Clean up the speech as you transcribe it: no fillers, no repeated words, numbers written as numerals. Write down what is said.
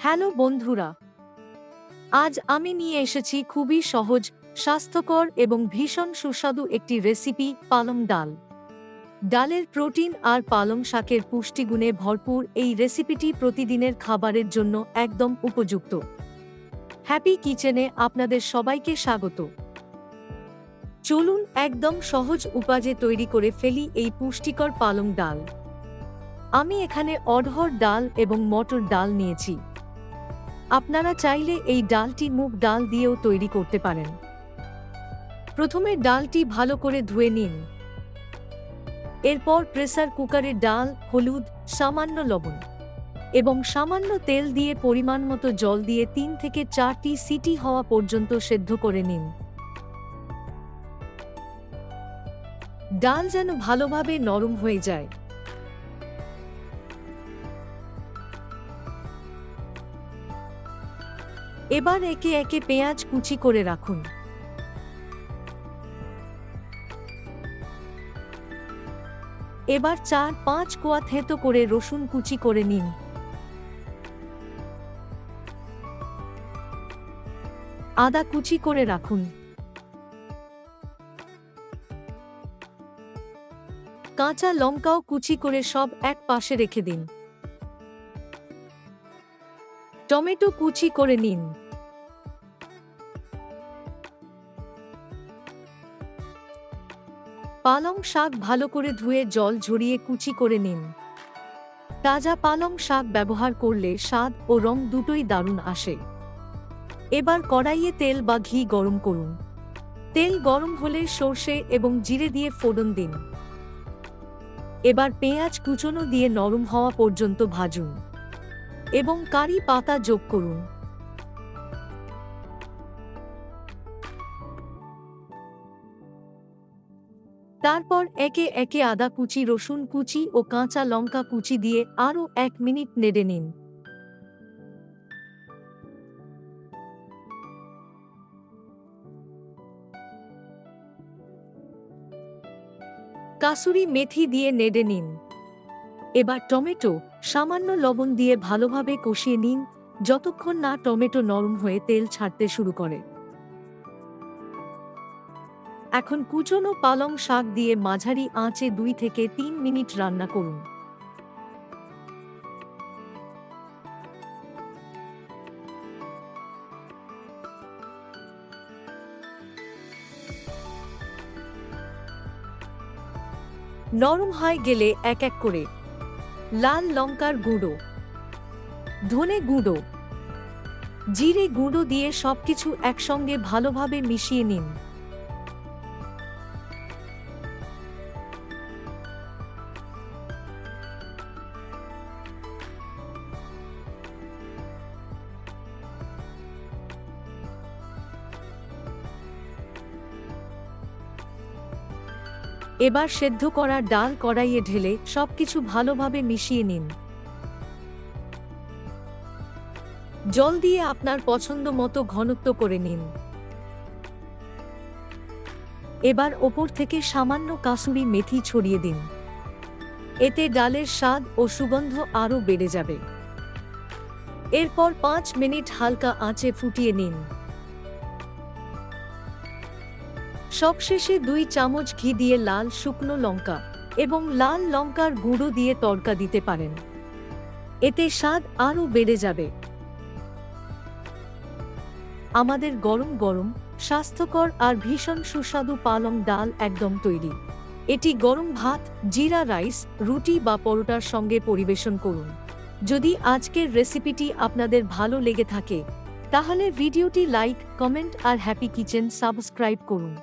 Hello বন্ধুরা, আজ আমি নিয়ে এসেছি খুবই সহজ, স্বাস্থ্যকর এবং ভীষণ সুস্বাদু একটি রেসিপি, পালং ডাল। ডালের প্রোটিন আর পালং শাকের পুষ্টিগুণে ভরপুর এই রেসিপিটি প্রতিদিনের খাবারের জন্য একদম উপযুক্ত। হ্যাপি কিচেনে আপনাদের সবাইকে স্বাগত। চলুন একদম সহজ উপায়ে তৈরি করে ফেলি এই পুষ্টিকর পালং ডাল। আমি এখানে অড়হর ডাল এবং মটর ডাল নিয়েছি। আপনারা চাইলে এই ডালটি মুগ ডাল দিয়েও তৈরি করতে পারেন। প্রথমে ডালটি ভালো করে ধুয়ে নিন। এরপর প্রেসার কুকারে ডাল, হলুদ, সামান্য লবণ এবং সামান্য তেল দিয়ে পরিমাণ মতো জল দিয়ে 3 থেকে 4টি সিটি হওয়া পর্যন্ত সেদ্ধ করে নিন। ডাল যেন ভালোভাবে নরম হয়ে যায়। এবার একে একে পেঁয়াজ কুচি করে রাখুন। এবার 4-5 কোয়া থেঁতো করে রসুন কুচি করে নিন। আদা কুচি করে রাখুন। কাঁচা লঙ্কাও কুচি করে সব এক পাশে রেখে দিন। টমেটো কুচি করে নিন। পালং শাক ভালো করে ধুয়ে জল ঝরিয়ে কুচি করে নিন। তাজা পালং শাক ব্যবহার করলে স্বাদ ও রং দুটোই দারুণ আসে। এবার কড়াইয়ে তেল বা ঘি গরম করুন। তেল গরম হলে সর্ষে এবং জিরে দিয়ে ফোড়ন দিন। এবার পেঁয়াজ কুচনো দিয়ে নরম হওয়া পর্যন্ত ভাজুন এবং কারি পাতা যোগ করুন। তারপর একে একে আদা কুচি, রসুন কুচি ও কাঁচা লঙ্কা কুচি দিয়ে আরও 1 মিনিট নেড়ে নিন। কাসুরি মেথি দিয়ে নেড়ে নিন। এবার টমেটো, সামান্য লবণ দিয়ে ভালোভাবে কষিয়ে নিন যতক্ষণ না টমেটো নরম হয়ে তেল ছাড়তে শুরু করে। এখন কুচনো পালং শাক দিয়ে মাঝারি আঁচে 2 থেকে 3 মিনিট রান্না করুন। নরম হয়ে গেলে এক এক করে লাল লঙ্কার গুঁড়ো, ধনে গুঁড়ো, জিরে গুঁড়ো দিয়ে সবকিছু একসঙ্গে ভালোভাবে মিশিয়ে নিন। এবার সেদ্ধ করা ডাল কড়াইয়ে ঢেলে সবকিছু ভালোভাবে মিশিয়ে নিন। জল দিয়ে আপনার পছন্দ মতো ঘনত্ব করে নিন। এবার ওপর থেকে সামান্য কাসুরি মেথি ছড়িয়ে দিন। এতে ডালের স্বাদ ও সুগন্ধ আরও বেড়ে যাবে। এরপর 5 মিনিট হালকা আঁচে ফুটিয়ে নিন। সবশেষে 2 চামচ ঘি দিয়ে লাল শুকনো লঙ্কা এবং লাল লঙ্কার গুঁড়ো দিয়ে তড়কা দিতে পারেন। এতে স্বাদ আরও বেড়ে যাবে। আমাদের গরম গরম, স্বাস্থ্যকর আর ভীষণ সুস্বাদু পালং ডাল একদম তৈরি। এটি গরম ভাত, জিরা রাইস, রুটি বা পরোটার সঙ্গে পরিবেশন করুন। যদি আজকের রেসিপিটি আপনাদের ভালো লেগে থাকে তাহলে ভিডিওটি লাইক, কমেন্ট আর হ্যাপি কিচেন সাবস্ক্রাইব করুন।